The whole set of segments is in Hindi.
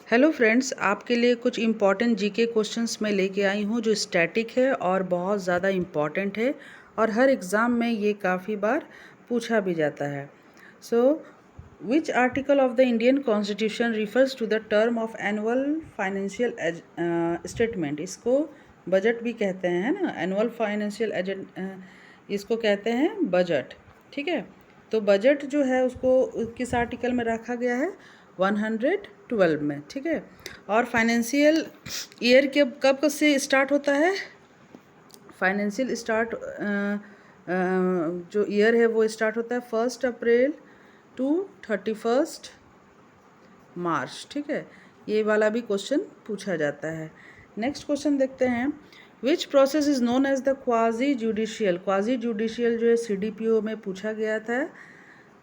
हेलो फ्रेंड्स, आपके लिए कुछ इम्पॉर्टेंट जीके क्वेश्चंस मैं लेके आई हूँ जो स्टैटिक है और बहुत ज़्यादा इम्पॉर्टेंट है और हर एग्ज़ाम में ये काफ़ी बार पूछा भी जाता है। So which article of the Indian constitution refers to the term of annual financial statement. इसको बजट भी कहते हैं, है ना। एनुअल फाइनेंशियल इसको कहते हैं बजट। ठीक है, तो बजट जो है उसको किस आर्टिकल में रखा गया है? 112 में। ठीक है, और फाइनेंशियल ईयर के कब से स्टार्ट होता है? फाइनेंशियल जो ईयर है वो स्टार्ट होता है 1 अप्रैल टू 31 मार्च। ठीक है, ये वाला भी क्वेश्चन पूछा जाता है। नेक्स्ट क्वेश्चन देखते हैं। Which process is known as the quasi judicial. Quasi judicial जो है CDPO में पूछा गया था।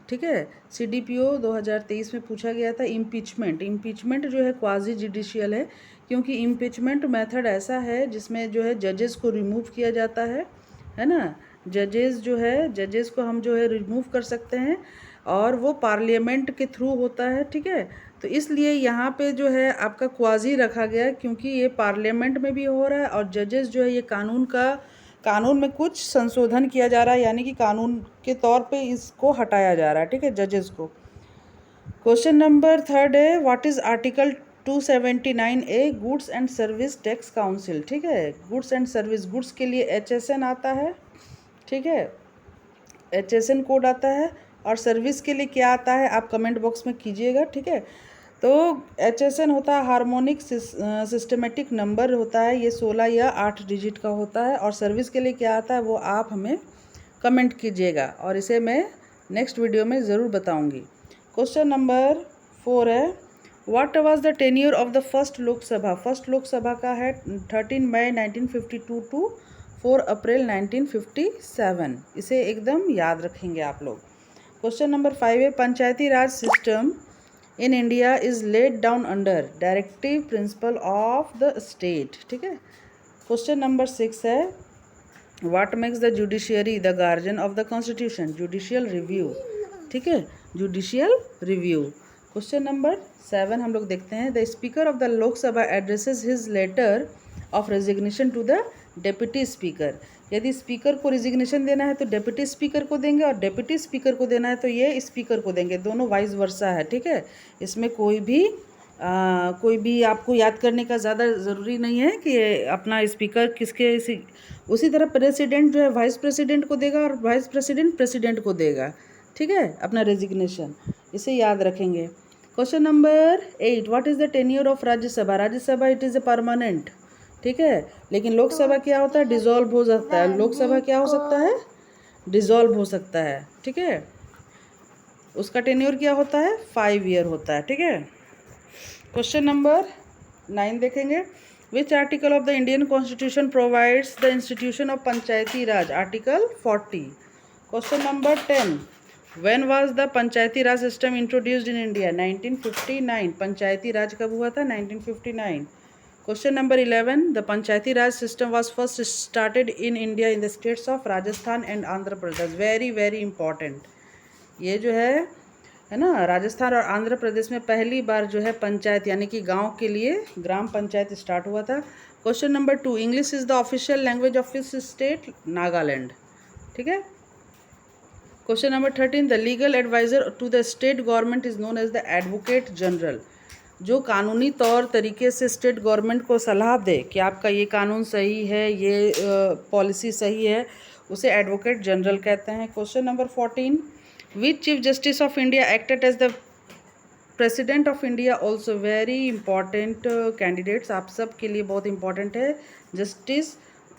ठीक है, CDPO 2023 में पूछा गया था। इम्पीचमेंट जो है क्वाजी जुडिशियल है, क्योंकि इम्पीचमेंट मेथड ऐसा है जिसमें जो है जजेस को रिमूव किया जाता है ना। जजेस को हम जो है रिमूव कर सकते हैं और वो पार्लियामेंट के थ्रू होता है। ठीक है, तो इसलिए यहाँ पे जो है आपका क्वाजी रखा गया, क्योंकि ये पार्लियामेंट में भी हो रहा है और जजेस जो है ये कानून में कुछ संशोधन किया जा रहा है, यानी कि कानून के तौर पे इसको हटाया जा रहा है। ठीक है, जजेस को। क्वेश्चन नंबर 3 है, what is article 279A goods and service tax council. ठीक है, गुड्स एंड सर्विस, गुड्स के लिए HSN आता है। ठीक है, HSN कोड आता है, और सर्विस के लिए क्या आता है आप कमेंट बॉक्स में कीजिएगा। ठीक है, तो HSN होता है हार्मोनिक सिस्टमेटिक नंबर होता है, ये 16 या 8 डिजिट का होता है। और सर्विस के लिए क्या आता है वो आप हमें कमेंट कीजिएगा और इसे मैं नेक्स्ट वीडियो में ज़रूर बताऊंगी। क्वेश्चन नंबर 4 है, what was the tenure of the first Lok Sabha. First Lok Sabha का है 13 मई 1952 टू 4 अप्रैल 1957। इसे एकदम याद रखेंगे आप लोग। क्वेश्चन नंबर 5 है, Panchayati Raj system in India is laid down under directive principle of the state. ठीक है। क्वेश्चन नंबर 6 है, what makes the judiciary the guardian of the constitution. Judicial review. ठीक है, जुडिशियल रिव्यू। क्वेश्चन नंबर 7 हम लोग देखते हैं, the speaker of the Lok Sabha addresses his letter of resignation to the deputy speaker. यदि स्पीकर को रिजिग्नेशन देना है तो डेप्यूटी स्पीकर को देंगे, और डेप्यूटी स्पीकर को देना है तो ये स्पीकर को देंगे, दोनों वाइस वर्सा है। ठीक है, इसमें कोई भी आपको याद करने का ज़्यादा ज़रूरी नहीं है कि अपना स्पीकर किसके उसी तरह प्रेसिडेंट जो है वाइस प्रेसिडेंट को देगा और वाइस प्रेसिडेंट प्रेसिडेंट को देगा। ठीक है, अपना रेजिग्नेशन, इसे याद रखेंगे। Question number 8, what is the tenure of Rajya Sabha. Rajya Sabha it is a permanent. ठीक है, लेकिन लोकसभा क्या होता है? डिसॉल्व हो सकता है। लोकसभा क्या हो सकता है? डिसॉल्व हो सकता है। ठीक है, उसका टेन्योर क्या होता है? 5 ईयर होता है। ठीक है। क्वेश्चन नंबर 9 देखेंगे, विच article of the Indian constitution provides the institution of Panchayati Raj. Article 40। Question number 10, when was the Panchayati Raj system introduced in India. 1959। पंचायती राज कब हुआ था? 1959। Question number 11, the Panchayati Raj system was first started in India in the states of Rajasthan and Andhra Pradesh. Very very important. ये जो है ना, राजस्थान और आंध्र प्रदेश में पहली बार जो है पंचायत यानी कि गांव के लिए ग्राम पंचायत स्टार्ट हुआ था। Question number 2, English is the official language of this state. Nagaland. ठीक है। Question number 13, the legal adviser to the state government is known as the advocate general. जो कानूनी तौर तरीके से स्टेट गवर्नमेंट को सलाह दे कि आपका ये कानून सही है, ये पॉलिसी सही है, उसे एडवोकेट जनरल कहते हैं। Question number 14, which chief justice of India acted as the president of India also. Very important candidates, आप सब के लिए बहुत इंपॉर्टेंट है। जस्टिस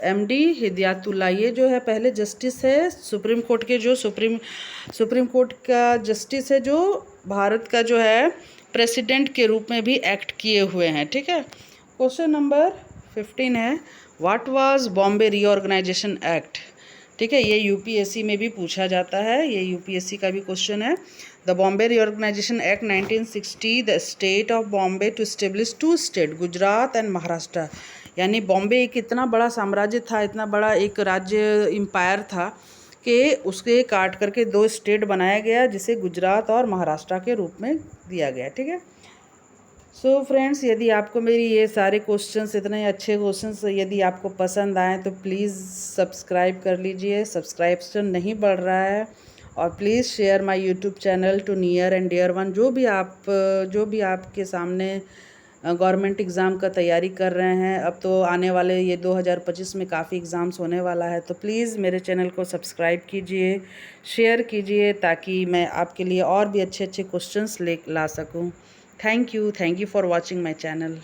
MD हिदायतुल्ला, ये जो है पहले जस्टिस है सुप्रीम कोर्ट के, जो सुप्रीम कोर्ट का जस्टिस है, जो भारत का जो है प्रेसिडेंट के रूप में भी एक्ट किए हुए हैं। ठीक है। क्वेश्चन नंबर 15 है, what was Bombay reorganisation act. ठीक है, ये UPSC में भी पूछा जाता है, ये UPSC का भी क्वेश्चन है। The Bombay reorganisation act 1960 the state of Bombay to establish 2 state Gujarat and Maharashtra. यानी बॉम्बे एक इतना बड़ा साम्राज्य था, इतना बड़ा एक राज्य एम्पायर था कि उसके काट करके 2 स्टेट बनाया गया, जिसे गुजरात और महाराष्ट्र के रूप में दिया गया। ठीक है। सो फ्रेंड्स, यदि आपको मेरी ये सारे क्वेश्चंस, इतने अच्छे क्वेश्चंस यदि आपको पसंद आए तो प्लीज़ सब्सक्राइब कर लीजिए। सब्सक्राइब्शन नहीं बढ़ रहा है। और please share my YouTube channel to near and dear one. जो भी आपके सामने गवर्नमेंट एग्ज़ाम का तैयारी कर रहे हैं, अब तो आने वाले ये 2025 में काफ़ी एग्ज़ाम्स होने वाला है, तो प्लीज़ मेरे चैनल को सब्सक्राइब कीजिए, शेयर कीजिए, ताकि मैं आपके लिए और भी अच्छे अच्छे क्वेश्चंस ला सकूं। Thank you for watching my channel.